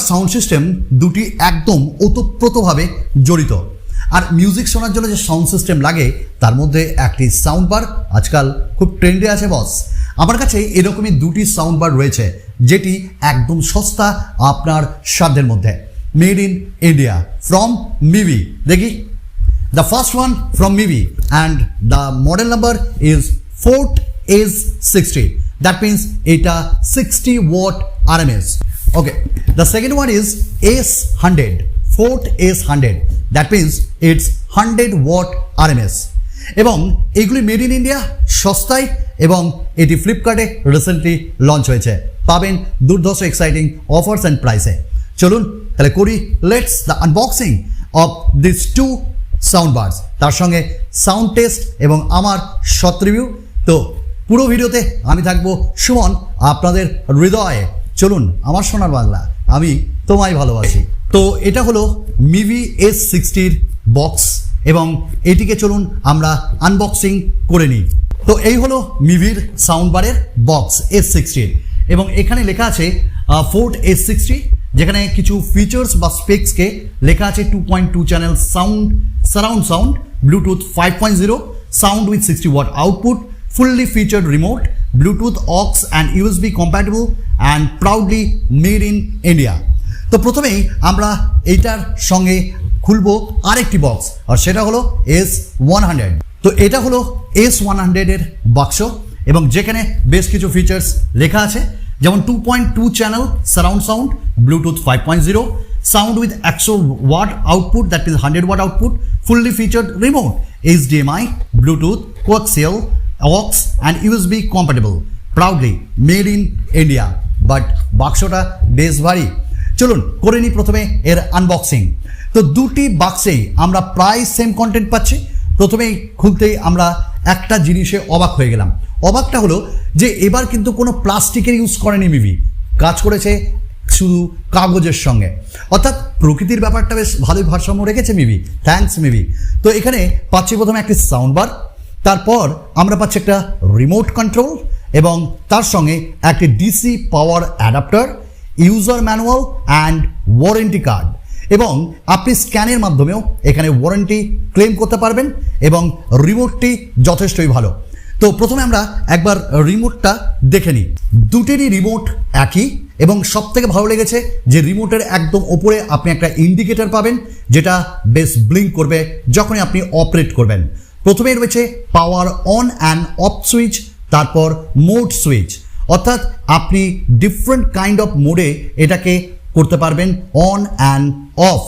আর sound system দুটি একদম ওতপ্রোতভাবে জড়িত। আর মিউজিক শোনার জন্য যে সাউন্ড সিস্টেম লাগে তার মধ্যে একটি সাউন্ড বার আজকাল খুব ট্রেন্ডে আছে বস। আমার কাছে এরকমই দুটি সাউন্ড বার রয়েছে যেটি একদম সস্তা আপনার সাধ্যের মধ্যে। Made in India from Mivi. দেখি the first one from MIVI and the model number is Fort S60. That means it a 60 watt RMS. Okay, the second one is S100 Fort S100. That means it's 100 watt RMS. এবং এগুলি made in India, সস্তায়, এবং এটি ফ্লিপকার্টে recently launch হয়েছে। পাবেন দুর্ধর্ষ exciting offers and প্রাইসে। চলুন তাহলে করি let's the unboxing of this two sound bars, তার সঙ্গে সাউন্ড টেস্ট এবং আমার শর্ট রিভিউ। তো পুরো ভিডিওতে আমি থাকবো সুমন, আপনাদের হৃদয়ে। চলুন আমার সোনার বাংলা, আমি তোমায় ভালোবাসি। তো এটা হলো মিভি S60 বক্স এবং এটিকে চলুন আমরা আনবক্সিং করে নিই। তো এই হলো মিভির সাউন্ড বারের বক্স S60 এবং এখানে লেখা আছে ফোর্ট S60, যেখানে কিছু ফিচার্স বা স্পেক্সকে লেখা আছে 2.2 channel sound, surround sound, Bluetooth 5.0, sound with 60 watt output, fully featured remote, Bluetooth aux and USB compatible and proudly made in India. তো প্রথমেই আমরা এইটার সঙ্গে খুলবো আরেকটি বক্স, আর সেটা হলো S100। তো এটা হলো S100 এর বাক্স এবং যেখানে বেশ কিছু ফিচার্স লেখা আছে, যেমন 2.2 channel surround sound, Bluetooth 5.0, sound with 100 watt output, that means 100 watt output, fully featured remote, HDMI, Bluetooth, coaxial, aux and USB compatible, proudly made in India. But বাক্সটা বেশ ভারী। চলুন করে নিই প্রথমে এর আনবক্সিং। তো দুটি বাক্সেই আমরা প্রায় সেম কন্টেন্ট পাচ্ছি। প্রথমেই খুলতেই আমরা একটা জিনিসে অবাক হয়ে গেলাম। অবাকটা হলো যে এবার কিন্তু কোনো প্লাস্টিকের ইউজ করেনি মিভি, কাজ করেছে শুধু কাগজের সঙ্গে, অর্থাৎ প্রকৃতির ব্যাপারটা বেশ ভালোই ভারসাম্য রেখেছে মিভি। থ্যাঙ্কস মিভি। তো এখানে পাচ্ছি প্রথমে একটি সাউন্ড বার, তারপর আমরা পাচ্ছি একটা রিমোট কন্ট্রোল এবং তার সঙ্গে একটি DC power adapter, user manual and warranty card. এবং আপনি স্ক্যানের মাধ্যমেও এখানে ওয়ারেন্টি ক্লেম করতে পারবেন এবং রিমোটটি যথেষ্টই ভালো। তো প্রথমে আমরা একবার রিমোটটা দেখে নিই। দুটিরই রিমোট একই এবং সব থেকে ভালো লেগেছে যে রিমোটের একদম ওপরে আপনি একটা ইন্ডিকেটর পাবেন, যেটা বেশ ব্লিঙ্ক করবে যখনই আপনি অপারেট করবেন। প্রথমেই রয়েছে power on and off switch, তারপর মোড সুইচ, অর্থাৎ আপনি ডিফারেন্ট কাইন্ড অফ মোডে এটাকে করতে পারবেন অন অ্যান্ড অফ।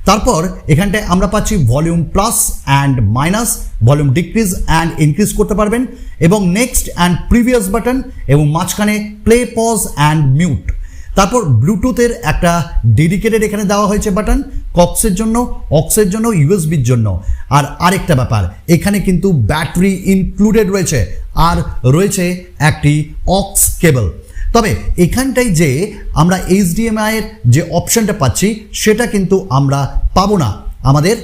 তারপর এখানটায় আমরা পাচ্ছি volume plus and minus, volume decrease and increase করতে পারবেন, এবং নেক্সট অ্যান্ড প্রিভিয়াস বাটন, এবং মাঝখানে প্লে পজ অ্যান্ড মিউট। তারপর ব্লুটুথের একটা ডেডিকেটেড এখানে দেওয়া হয়েছে বাটন, কক্সের জন্য, অক্সের জন্য, ইউএসবির জন্য। আর আরেকটা ব্যাপার, এখানে কিন্তু ব্যাটারি ইনক্লুডেড রয়েছে, আর রয়েছে একটি অক্স কেবল। তবে এখানটায় যে আমরা HDMI এর যে অপশানটা পাচ্ছি সেটা কিন্তু আমরা পাবো না আমাদের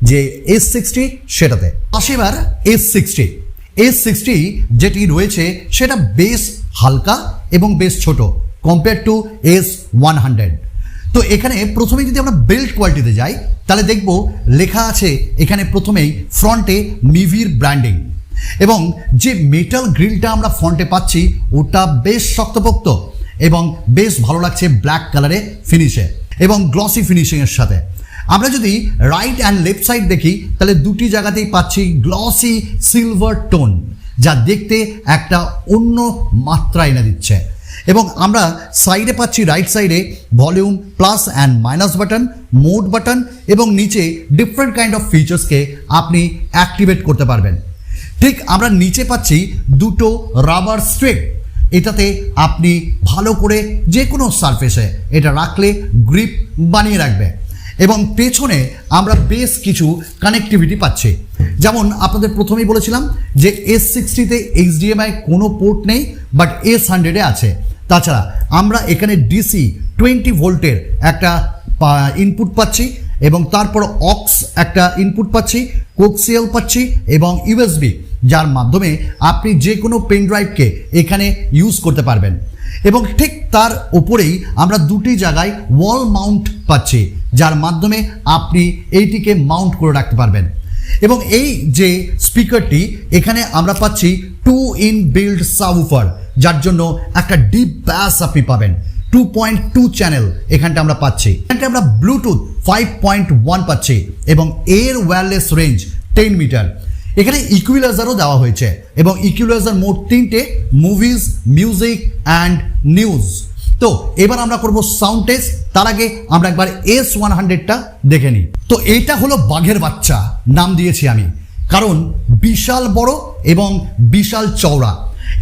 যে S60 সেটাতে। আসে এবার S60 যেটি রয়েছে সেটা বেশ হালকা এবং বেশ ছোট কম্পেয়ার টু S100। তো এখানে প্রথমে যদি আমরা বিল্ড কোয়ালিটিতে যাই তাহলে দেখব লেখা আছে এখানে প্রথমেই ফ্রন্টে মিভির ব্র্যান্ডিং, এবং যে মেটাল গ্রিলটা আমরা ফ্রন্টে পাচ্ছি ওটা বেশ শক্তপোক্ত এবং বেশ ভালো লাগছে ব্ল্যাক কালারে ফিনিশে এবং গ্লসি ফিনিশিংয়ের সাথে। আমরা যদি রাইট অ্যান্ড লেফট সাইড দেখি তাহলে দুটি জায়গাতেই পাচ্ছি গ্লসি সিলভার টোন, যা দেখতে একটা অন্য মাত্রা এনে দিচ্ছে। এবং আমরা সাইডে পাচ্ছি রাইট সাইডে volume plus and minus button, mode button, এবং নিচে ডিফারেন্ট কাইন্ড অফ ফিচার্সকে আপনি অ্যাক্টিভেট করতে পারবেন। ঠিক আমরা নিচে পাচ্ছি দুটো রাবার স্ট্রিপ, এটাতে আপনি ভালো করে যে কোনো সারফেসে এটা রাখলে গ্রিপ বানিয়ে রাখবে। এবং পেছনে আমরা বেশ কিছু কানেক্টিভিটি পাচ্ছি, যেমন আপনাদের প্রথমেই বলেছিলাম যে S60-তে HDMI কোনো পোর্ট নেই, বাট S100-এ আছে। তাছাড়া আমরা এখানে DC 20 ভোল্টের একটা ইনপুট পাচ্ছি, এবং তারপর অক্স একটা ইনপুট পাচ্ছি, কোক্সিয়াল পাচ্ছি, এবং USB, যার মাধ্যমে আপনি যে কোনো পেন ড্রাইভকে এখানে ইউজ করতে পারবেন। এবং ঠিক তার উপরেই আমরা দুটি জায়গায় ওয়াল মাউন্ট পাচ্ছি, যার মাধ্যমে আপনি এইটিকে মাউন্ট করে রাখতে পারবেন। এবং এই যে স্পিকারটি, এখানে আমরা পাচ্ছি 2 ইনবিল্ট সাবউফার, যার জন্য একটা ডিপ ব্যাস আপনি পাবেন। 2.2 চ্যানেল এখানটা আমরা পাচ্ছি। এখানটা আমরা ব্লুটুথ 5.1 পাচ্ছি এবং এর ওয়্যারলেস রেঞ্জ 10 মিটার। এখানে ইকুয়ালাইজারও দেওয়া হয়েছে এবং ইকুয়ালাইজার মোট 3টে, মুভিজ, মিউজিক অ্যান্ড নিউজ। তো এবার আমরা করব সাউন্ড টেস্ট। তার আগে আমরা একবার S100টা দেখে নিই। তো এটা হলো বাঘের বাচ্চা নাম দিয়েছি আমি, কারণ বিশাল বড় এবং বিশাল চওড়া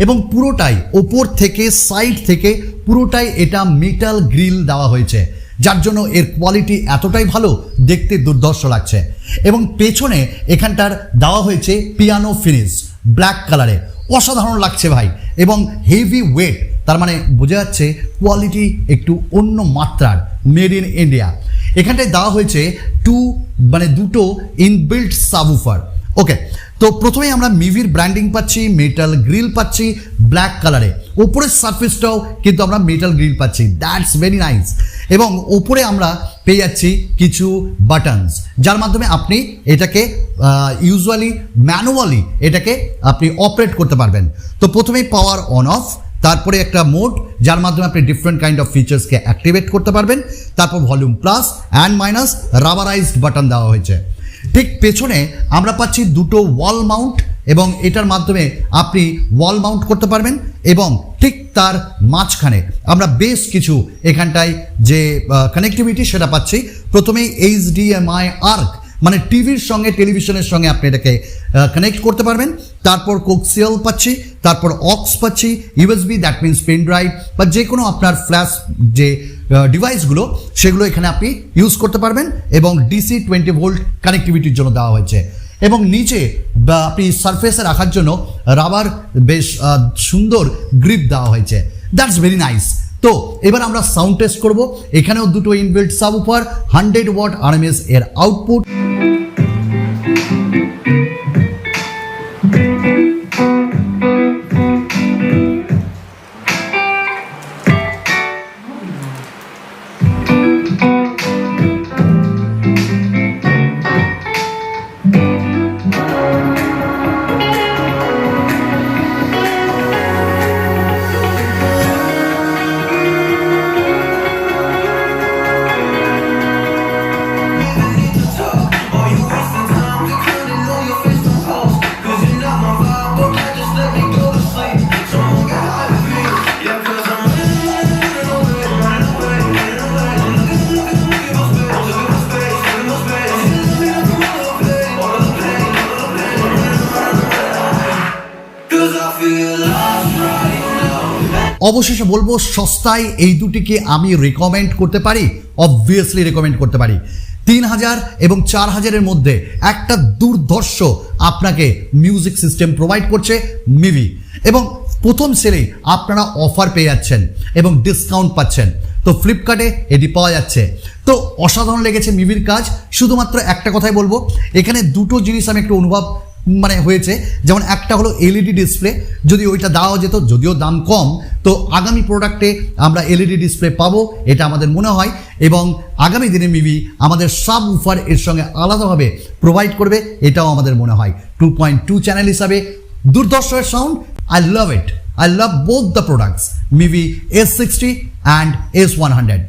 এবং পুরোটাই ওপর থেকে সাইড থেকে পুরোটাই এটা মেটাল গ্রিল দেওয়া হয়েছে, যার জন্য এর কোয়ালিটি এতটাই ভালো, দেখতে দুর্ধর্ষ লাগছে। এবং পেছনে এখানটার দেওয়া হয়েছে পিয়ানো ফিনিশ ব্ল্যাক কালারে, অসাধারণ লাগছে ভাই। এবং হেভি ওয়েট, তার মানে বোঝা যাচ্ছে কোয়ালিটি একটু অন্য মাত্রার, মেড ইন ইন্ডিয়া। এখানটায় দেওয়া হয়েছে দুটো ইনবিল্ট সাবউফার। ওকে, তো প্রথমেই আমরা মিভির ব্র্যান্ডিং পাচ্ছি, মেটাল গ্রিল পাচ্ছি ব্ল্যাক কালারে, ওপরের সারফেসটাও কিন্তু আমরা মেটাল গ্রিল পাচ্ছি, দ্যাটস ভেরি নাইস। এবং ওপরে আমরা পেয়ে যাচ্ছি কিছু বাটনস, যার মাধ্যমে আপনি এটাকে ইউজুয়ালি ম্যানুয়ালি এটাকে আপনি অপারেট করতে পারবেন। তো প্রথমেই পাওয়ার অন অফ, তারপরে একটা মোড যার মাধ্যমে আপনি ডিফারেন্ট কাইন্ড অফ ফিচার্সকে অ্যাক্টিভেট করতে পারবেন, তারপর volume plus and minus rubberized button দেওয়া হয়েছে। ঠিক পেছনে আমরা পাচ্ছি দুটো ওয়াল মাউন্ট এবং এটার মাধ্যমে আপনি ওয়াল মাউন্ট করতে পারবেন। এবং ঠিক তার মাঝখানে আমরা বেশ কিছু এখানটায় যে কানেক্টিভিটি সেটা পাচ্ছি। প্রথমেই HDMI আর্ক, মানে টিভির সঙ্গে টেলিভিশনের সঙ্গে আপনি এটাকে কানেক্ট করতে পারবেন। তারপর কোক্সিয়াল পাচ্ছি, তারপর অক্স পাচ্ছি, USB, that means pen drive বা যে কোনো আপনার ফ্ল্যাশ যে ডিভাইসগুলো সেগুলো এখানে আপনি ইউজ করতে পারবেন। এবং DC 20 ভোল্ট কানেক্টিভিটির জন্য দেওয়া হয়েছে। এবং নিচে আপনি সারফেসে রাখার জন্য রাবার বেশ সুন্দর গ্রিপ দেওয়া হয়েছে, দ্যাটস ভেরি নাইস। তো এবার আমরা সাউন্ড টেস্ট করব। এখানেও দুটো ইনবিল্ট সাবউফার, 100 ওয়াট RMS এর আউটপুট। অবশেষে বলবো, সস্তায় এই দুটিকে আমি রেকমেন্ড করতে পারি, অবভিয়াসলি রেকমেন্ড করতে পারি। 3000 এবং 4000-এর মধ্যে একটা দুর্ধর্ষ আপনাকে মিউজিক সিস্টেম প্রোভাইড করছে মিভি। এবং প্রথম সেলেই আপনারা অফার পেয়ে যাচ্ছেন এবং ডিসকাউন্ট পাচ্ছেন। তো ফ্লিপকার্টে এটি পাওয়া যাচ্ছে। তো অসাধারণ লেগেছে মিভির কাজ। শুধুমাত্র একটা কথাই বলবো, এখানে দুটো জিনিস আমি একটু অনুভব হয়েছে। যেমন একটা হলো LED ডিসপ্লে, যদি ওইটা দেওয়া যেত, যদিও দাম কম, তো আগামী প্রোডাক্টে আমরা LED ডিসপ্লে পাবো এটা আমাদের মনে হয়। এবং আগামী দিনে মিভি আমাদের সাব উফার এর সঙ্গে আলাদাভাবে প্রোভাইড করবে, এটাও আমাদের মনে হয়। 2.2 চ্যানেল হিসাবে দুর্ধর্ষ sound, I love it. I love both the products, MIVI S60 and S100.